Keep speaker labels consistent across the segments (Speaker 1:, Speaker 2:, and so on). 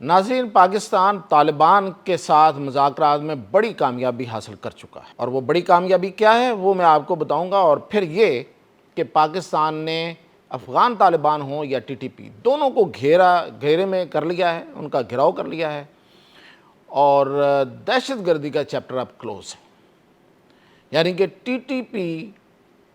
Speaker 1: ناظرین، پاکستان طالبان کے ساتھ مذاکرات میں بڑی کامیابی حاصل کر چکا ہے، اور وہ بڑی کامیابی کیا ہے وہ میں آپ کو بتاؤں گا۔ اور پھر یہ کہ پاکستان نے افغان طالبان ہوں یا ٹی ٹی پی، دونوں کو گھیرے میں کر لیا ہے، ان کا گھراؤ کر لیا ہے، اور دہشت گردی کا چیپٹر اب کلوز ہے۔ یعنی کہ ٹی ٹی پی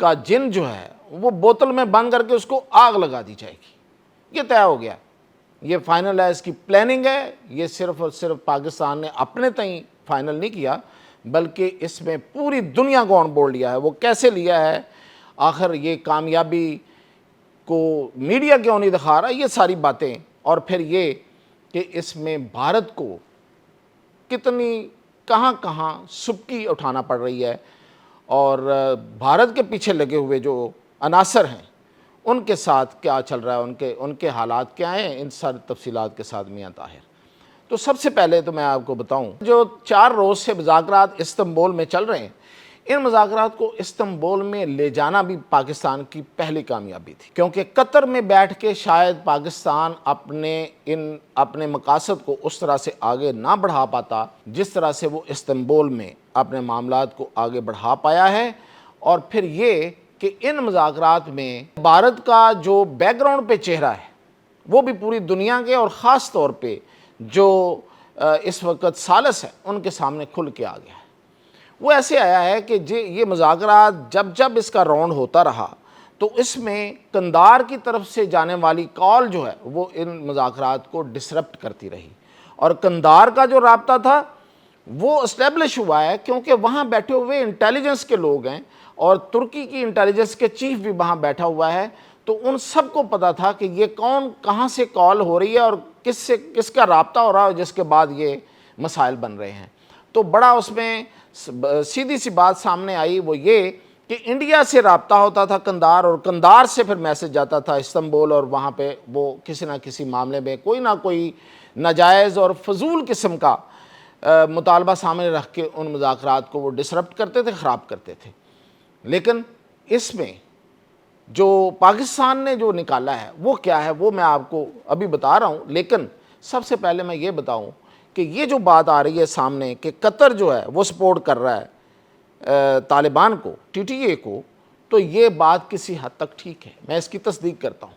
Speaker 1: کا جن جو ہے وہ بوتل میں بند کر کے اس کو آگ لگا دی جائے گی، یہ طے ہو گیا، یہ فائنل ہے، اس کی پلاننگ ہے۔ یہ صرف اور صرف پاکستان نے اپنے تئیں فائنل نہیں کیا، بلکہ اس میں پوری دنیا کو آن بورڈ لیا ہے۔ وہ کیسے لیا ہے، آخر یہ کامیابی کو میڈیا کیوں نہیں دکھا رہا، یہ ساری باتیں، اور پھر یہ کہ اس میں بھارت کو کتنی کہاں کہاں سبکی اٹھانا پڑ رہی ہے، اور بھارت کے پیچھے لگے ہوئے جو عناصر ہیں ان کے ساتھ کیا چل رہا ہے، ان کے حالات کیا ہیں، ان ساری تفصیلات کے ساتھ میاں طاہر۔ تو سب سے پہلے تو میں آپ کو بتاؤں، جو 4 روز سے مذاکرات استنبول میں چل رہے ہیں، ان مذاکرات کو استنبول میں لے جانا بھی پاکستان کی پہلی کامیابی تھی، کیونکہ قطر میں بیٹھ کے شاید پاکستان اپنے مقاصد کو اس طرح سے آگے نہ بڑھا پاتا جس طرح سے وہ استنبول میں اپنے معاملات کو آگے بڑھا پایا ہے۔ اور پھر یہ کہ ان مذاکرات میں بھارت کا جو بیک گراؤنڈ پہ چہرہ ہے وہ بھی پوری دنیا کے، اور خاص طور پہ جو اس وقت ثالث ہے ان کے سامنے کھل کے آ گیا ہے۔ وہ ایسے آیا ہے کہ یہ مذاکرات جب اس کا راؤنڈ ہوتا رہا تو اس میں قندار کی طرف سے جانے والی کال جو ہے وہ ان مذاکرات کو ڈسرپٹ کرتی رہی، اور قندار کا جو رابطہ تھا وہ اسٹیبلش ہوا ہے کیونکہ وہاں بیٹھے ہوئے انٹیلیجنس کے لوگ ہیں، اور ترکی کی انٹیلیجنس کے چیف بھی وہاں بیٹھا ہوا ہے، تو ان سب کو پتا تھا کہ یہ کون کہاں سے کال ہو رہی ہے اور کس کا رابطہ ہو رہا ہے، جس کے بعد یہ مسائل بن رہے ہیں۔ تو بڑا اس میں سیدھی سی بات سامنے آئی، وہ یہ کہ انڈیا سے رابطہ ہوتا تھا قندار، اور قندار سے پھر میسج جاتا تھا استنبول، اور وہاں پہ وہ کسی نہ کسی معاملے میں کوئی نہ کوئی ناجائز اور فضول قسم کا مطالبہ سامنے رکھ کے ان مذاکرات کو وہ ڈسرپٹ کرتے تھے، خراب کرتے تھے۔ لیکن اس میں جو پاکستان نے جو نکالا ہے وہ کیا ہے وہ میں آپ کو ابھی بتا رہا ہوں، لیکن سب سے پہلے میں یہ بتاؤں کہ یہ جو بات آ رہی ہے سامنے کہ قطر جو ہے وہ سپورٹ کر رہا ہے طالبان کو، ٹی ٹی اے کو، تو یہ بات کسی حد تک ٹھیک ہے، میں اس کی تصدیق کرتا ہوں۔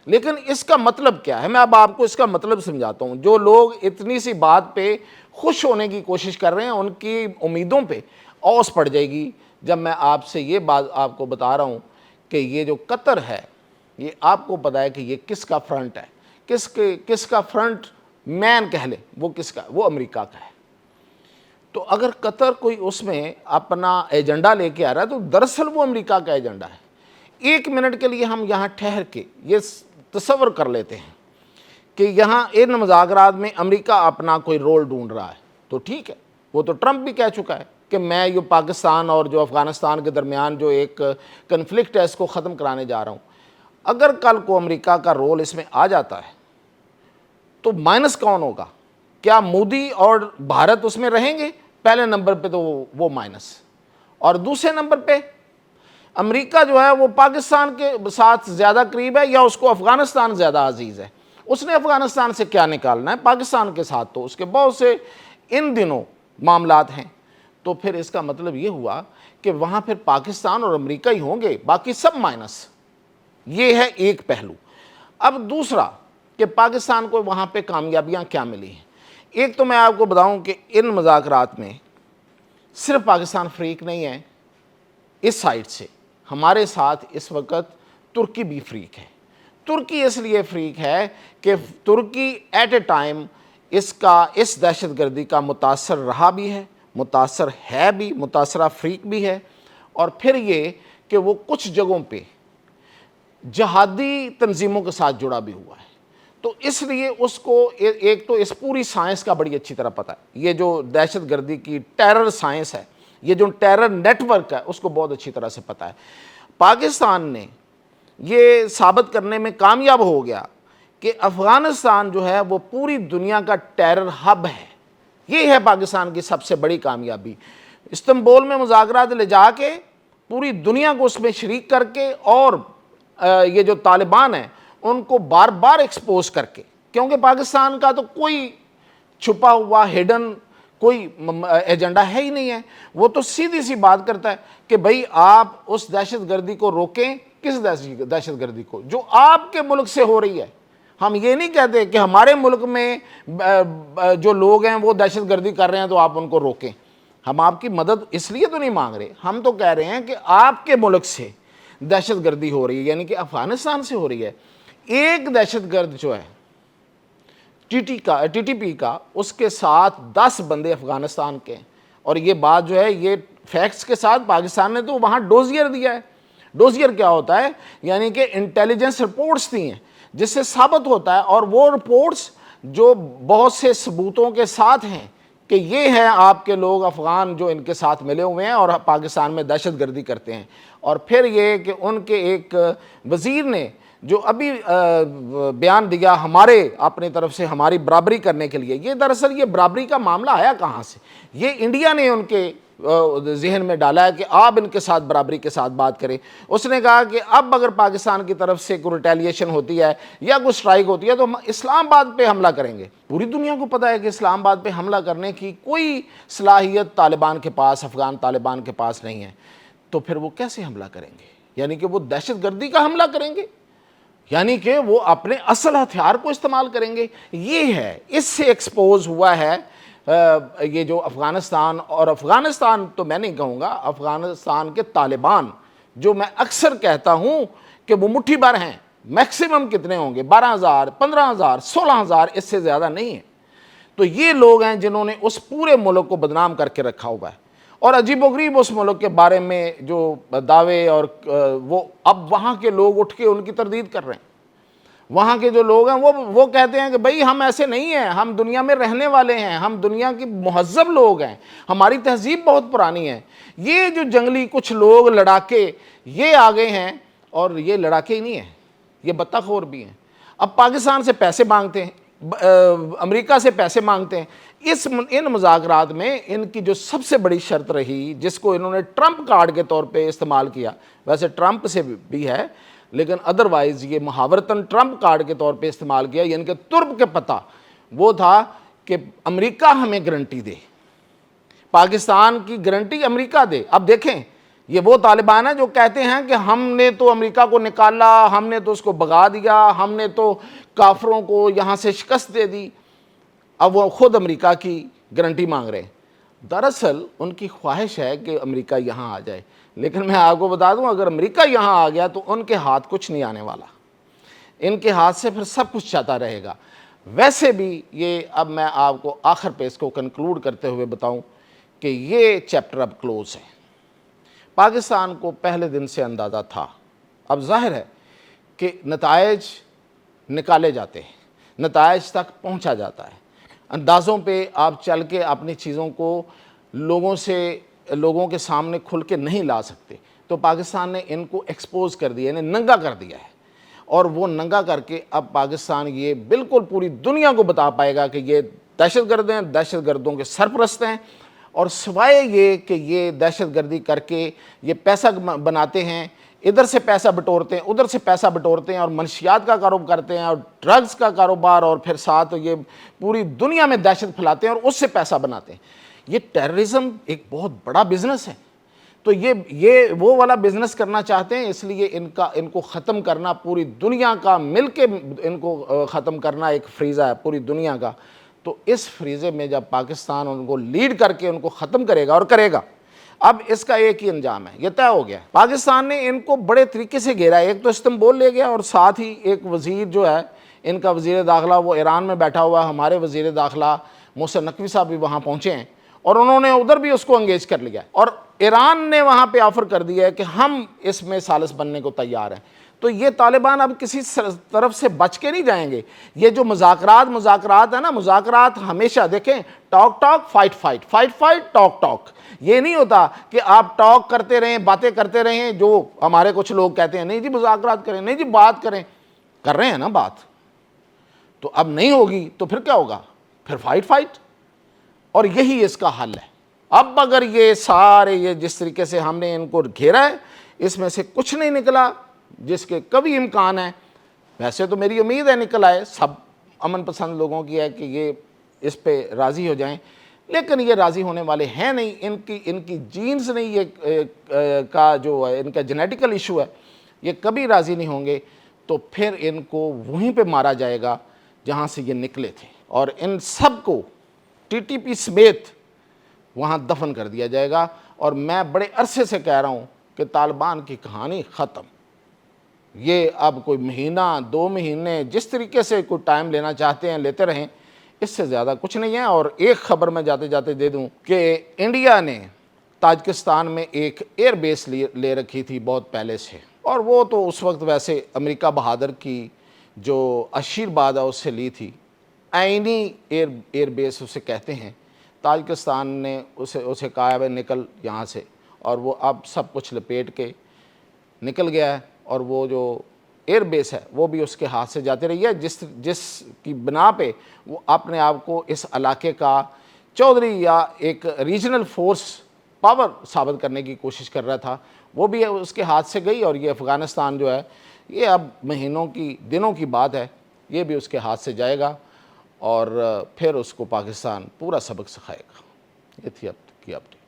Speaker 1: لیکن اس کا مطلب کیا ہے، میں اب آپ کو اس کا مطلب سمجھاتا ہوں۔ جو لوگ اتنی سی بات پہ خوش ہونے کی کوشش کر رہے ہیں ان کی امیدوں پہ اوس پڑ جائے گی جب میں آپ سے یہ بات آپ کو بتا رہا ہوں کہ یہ جو قطر ہے، یہ آپ کو پتہ ہے کہ یہ کس کا فرنٹ ہے، کس کا فرنٹ مین کہہ لیں، وہ کس کا، وہ امریکہ کا ہے۔ تو اگر قطر کوئی اس میں اپنا ایجنڈا لے کے آ رہا ہے تو دراصل وہ امریکہ کا ایجنڈا ہے۔ 1 منٹ کے لیے ہم یہاں ٹھہر کے یہ تصور کر لیتے ہیں کہ یہاں ان مذاکرات میں امریکہ اپنا کوئی رول ڈھونڈ رہا ہے، تو ٹھیک ہے، وہ تو ٹرمپ بھی کہہ چکا ہے کہ میں یہ پاکستان اور جو افغانستان کے درمیان جو ایک کنفلکٹ ہے اس کو ختم کرانے جا رہا ہوں۔ اگر کل کو امریکہ کا رول اس میں آ جاتا ہے تو مائنس کون ہوگا؟ کیا مودی اور بھارت اس میں رہیں گے؟ پہلے نمبر پہ تو وہ مائنس، اور دوسرے نمبر پہ امریکہ جو ہے وہ پاکستان کے ساتھ زیادہ قریب ہے یا اس کو افغانستان زیادہ عزیز ہے؟ اس نے افغانستان سے کیا نکالنا ہے؟ پاکستان کے ساتھ تو اس کے بہت سے ان دنوں معاملات ہیں۔ تو پھر اس کا مطلب یہ ہوا کہ وہاں پھر پاکستان اور امریکہ ہی ہوں گے، باقی سب مائنس۔ یہ ہے ایک پہلو۔ اب دوسرا کہ پاکستان کو وہاں پہ کامیابیاں کیا ملی ہیں۔ ایک تو میں آپ کو بتاؤں کہ ان مذاکرات میں صرف پاکستان فریق نہیں ہے، اس سائٹ سے ہمارے ساتھ اس وقت ترکی بھی فریق ہے۔ ترکی اس لیے فریق ہے کہ ترکی ایٹ اے ٹائم اس دہشت گردی کا متاثر رہا بھی ہے، متاثر ہے بھی، متاثرہ فریق بھی ہے، اور پھر یہ کہ وہ کچھ جگہوں پہ جہادی تنظیموں کے ساتھ جڑا بھی ہوا ہے۔ تو اس لیے اس کو ایک تو اس پوری سائنس کا بڑی اچھی طرح پتہ ہے، یہ جو دہشت گردی کی ٹیرر سائنس ہے، یہ جو ٹیرر نیٹ ورک ہے، اس کو بہت اچھی طرح سے پتہ ہے۔ پاکستان نے یہ ثابت کرنے میں کامیاب ہو گیا کہ افغانستان جو ہے وہ پوری دنیا کا ٹیرر ہب ہے۔ یہ ہے پاکستان کی سب سے بڑی کامیابی۔ استنبول میں مذاکرات لے جا کے پوری دنیا کو اس میں شریک کر کے، اور یہ جو طالبان ہیں ان کو بار بار ایکسپوز کر کے کیونکہ پاکستان کا تو کوئی چھپا ہوا ہڈن کوئی ایجنڈا ہے ہی نہیں ہے. وہ تو سیدھی سی بات کرتا ہے کہ بھئی آپ اس دہشت گردی کو روکیں. کس دہشت گردی کو؟ جو آپ کے ملک سے ہو رہی ہے. ہم یہ نہیں کہتے کہ ہمارے ملک میں جو لوگ ہیں وہ دہشت گردی کر رہے ہیں تو آپ ان کو روکیں. ہم آپ کی مدد اس لیے تو نہیں مانگ رہے, ہم تو کہہ رہے ہیں کہ آپ کے ملک سے دہشت گردی ہو رہی ہے, یعنی کہ افغانستان سے ہو رہی ہے. ایک دہشت گرد جو ہے ٹی ٹی پی کا, اس کے ساتھ 10 بندے افغانستان کے ہیں. اور یہ بات جو ہے یہ فیکٹس کے ساتھ پاکستان نے تو وہاں ڈوزیئر دیا ہے. ڈوزیئر کیا ہوتا ہے؟ یعنی کہ انٹیلیجنس رپورٹس دی ہیں جس سے ثابت ہوتا ہے, اور وہ رپورٹس جو بہت سے ثبوتوں کے ساتھ ہیں کہ یہ ہیں آپ کے لوگ افغان جو ان کے ساتھ ملے ہوئے ہیں اور پاکستان میں دہشت گردی کرتے ہیں. اور پھر یہ کہ ان کے ایک وزیر نے جو ابھی بیان دیا ہمارے اپنی طرف سے ہماری برابری کرنے کے لیے, یہ دراصل یہ برابری کا معاملہ آیا کہاں سے؟ یہ انڈیا نے ان کے ذہن میں ڈالا ہے کہ آپ ان کے ساتھ برابری کے ساتھ بات کریں. اس نے کہا کہ اب اگر پاکستان کی طرف سے کوئی ریٹیلیشن ہوتی ہے یا کوئی سٹرائک ہوتی ہے تو ہم اسلام آباد پہ حملہ کریں گے. پوری دنیا کو پتہ ہے کہ اسلام آباد پہ حملہ کرنے کی کوئی صلاحیت طالبان کے پاس, افغان طالبان کے پاس نہیں ہے. تو پھر وہ کیسے حملہ کریں گے؟ یعنی کہ وہ دہشت گردی کا حملہ کریں گے, یعنی کہ وہ اپنے اصل ہتھیار کو استعمال کریں گے. یہ ہے, اس سے ایکسپوز ہوا ہے یہ جو افغانستان, اور افغانستان تو میں نہیں کہوں گا, افغانستان کے طالبان جو میں اکثر کہتا ہوں کہ وہ مٹھی بھر ہیں. میکسیمم کتنے ہوں گے؟ 12,000, 15,000, 16,000, اس سے زیادہ نہیں ہیں. تو یہ لوگ ہیں جنہوں نے اس پورے ملک کو بدنام کر کے رکھا ہوا ہے. اور عجیب و غریب اس ملک کے بارے میں جو دعوے, اور وہ اب وہاں کے لوگ اٹھ کے ان کی تردید کر رہے ہیں. وہاں کے جو لوگ ہیں وہ کہتے ہیں کہ بھئی ہم ایسے نہیں ہیں, ہم دنیا میں رہنے والے ہیں, ہم دنیا کی مہذب لوگ ہیں, ہماری تہذیب بہت پرانی ہے. یہ جو جنگلی کچھ لوگ لڑاکے یہ آگے ہیں, اور یہ لڑاکے ہی نہیں ہیں, یہ بطہ خور بھی ہیں. اب پاکستان سے پیسے مانگتے ہیں, امریکہ سے پیسے مانگتے ہیں. ان مذاکرات میں ان کی جو سب سے بڑی شرط رہی, جس کو انہوں نے ٹرمپ کارڈ کے طور پہ استعمال کیا, ویسے ٹرمپ سے بھی ہے لیکن ادروائز یہ محاورتاً ٹرمپ کارڈ کے طور پہ استعمال کیا, یعنی کہ ترپ کے پتہ وہ تھا کہ امریکہ ہمیں گارنٹی دے, پاکستان کی گارنٹی امریکہ دے. اب دیکھیں یہ وہ طالبان ہیں جو کہتے ہیں کہ ہم نے تو امریکہ کو نکالا, ہم نے تو اس کو بھگا دیا, ہم نے تو کافروں کو یہاں سے شکست دے دی. اب وہ خود امریکہ کی گارنٹی مانگ رہے ہیں. دراصل ان کی خواہش ہے کہ امریکہ یہاں آ جائے, لیکن میں آپ کو بتا دوں اگر امریکہ یہاں آ گیا تو ان کے ہاتھ کچھ نہیں آنے والا, ان کے ہاتھ سے پھر سب کچھ جاتا رہے گا. ویسے بھی یہ, اب میں آپ کو آخر پہ اس کو کنکلوڈ کرتے ہوئے بتاؤں کہ یہ چیپٹر اب کلوز ہے. پاکستان کو پہلے دن سے اندازہ تھا, اب ظاہر ہے کہ نتائج نکالے جاتے ہیں, نتائج تک پہنچا جاتا ہے. اندازوں پہ آپ چل کے اپنی چیزوں کو لوگوں کے سامنے کھل کے نہیں لا سکتے. تو پاکستان نے ان کو ایکسپوز کر دیا, انہیں ننگا کر دیا ہے, اور وہ ننگا کر کے اب پاکستان یہ بالکل پوری دنیا کو بتا پائے گا کہ یہ دہشت گرد ہیں, دہشت گردوں کے سرپرست ہیں. اور سوائے یہ کہ یہ دہشت گردی کر کے یہ پیسہ بناتے ہیں, ادھر سے پیسہ بٹورتے ہیں, ادھر سے پیسہ بٹورتے ہیں, اور منشیات کا کاروبار کرتے ہیں, اور ڈرگز کا کاروبار, اور پھر ساتھ یہ پوری دنیا میں دہشت پھیلاتے ہیں اور اس سے پیسہ بناتے ہیں. یہ ٹیررزم ایک بہت بڑا بزنس ہے. تو یہ وہ والا بزنس کرنا چاہتے ہیں, اس لیے ان کو ختم کرنا, پوری دنیا کا مل کے ان کو ختم کرنا ایک فریضہ ہے پوری دنیا کا. تو اس فریضے میں جب پاکستان ان کو لیڈ کر کے ان کو ختم کرے گا, اور کرے گا, اب اس کا ایک ہی انجام ہے, یہ طے ہو گیا. پاکستان نے ان کو بڑے طریقے سے گھیرا. ایک تو استنبول لے گیا, اور ساتھ ہی ایک وزیر جو ہے ان کا وزیر داخلہ وہ ایران میں بیٹھا ہوا ہے. ہمارے وزیر داخلہ محسن نقوی صاحب بھی وہاں پہنچے ہیں, اور انہوں نے ادھر بھی اس کو انگیج کر لیا, اور ایران نے وہاں پہ آفر کر دیا ہے کہ ہم اس میں ثالث بننے کو تیار ہیں. تو یہ طالبان اب کسی طرف سے بچ کے نہیں جائیں گے. یہ جو مذاکرات ہیں نا, مذاکرات ہمیشہ دیکھیں talk talk fight fight, fight fight talk talk. یہ نہیں ہوتا کہ آپ ٹاک کرتے رہیں, باتیں کرتے رہیں, جو ہمارے کچھ لوگ کہتے ہیں نہیں جی مذاکرات کریں, نہیں جی بات کریں. کر رہے ہیں نا بات, تو اب نہیں ہوگی تو پھر کیا ہوگا؟ پھر فائٹ فائٹ. اور یہی اس کا حل ہے. اب اگر یہ سارے یہ جس طریقے سے ہم نے ان کو گھیرا ہے, اس میں سے کچھ نہیں نکلا جس کے کبھی امکان ہے, ویسے تو میری امید ہے نکل آئے, سب امن پسند لوگوں کی ہے کہ یہ اس پہ راضی ہو جائیں، لیکن یہ راضی ہونے والے ہیں نہیں. ان کی جینز نہیں، یہ کا جو ہے ان کا جینیٹیکل ایشو ہے، یہ کبھی راضی نہیں ہوں گے. تو پھر ان کو وہیں پہ مارا جائے گا جہاں سے یہ نکلے تھے، اور ان سب کو ٹی ٹی پی سمیت وہاں دفن کر دیا جائے گا. اور میں بڑے عرصے سے کہہ رہا ہوں کہ طالبان کی کہانی ختم. یہ اب کوئی مہینہ 2 مہینے جس طریقے سے کوئی ٹائم لینا چاہتے ہیں لیتے رہیں، اس سے زیادہ کچھ نہیں ہے. اور ایک خبر میں جاتے جاتے دے دوں کہ انڈیا نے تاجکستان میں ایک ایئر بیس لے رکھی تھی بہت پہلے سے، اور وہ تو اس وقت ویسے امریکہ بہادر کی جو عشیرباد ہے اس سے لی تھی. عینی ایئر بیس اسے کہتے ہیں. تاجکستان نے اسے کہا ہے نکل یہاں سے، اور وہ اب سب کچھ لپیٹ کے نکل گیا ہے. اور وہ جو ایئر بیس ہے وہ بھی اس کے ہاتھ سے جاتے رہی ہے، جس کی بنا پہ وہ اپنے آپ کو اس علاقے کا چودھری یا ایک ریجنل فورس پاور ثابت کرنے کی کوشش کر رہا تھا، وہ بھی اس کے ہاتھ سے گئی. اور یہ افغانستان جو ہے یہ اب مہینوں کی دنوں کی بات ہے، یہ بھی اس کے ہاتھ سے جائے گا، اور پھر اس کو پاکستان پورا سبق سکھائے گا. یہ تھی اب کی اپڈیٹ.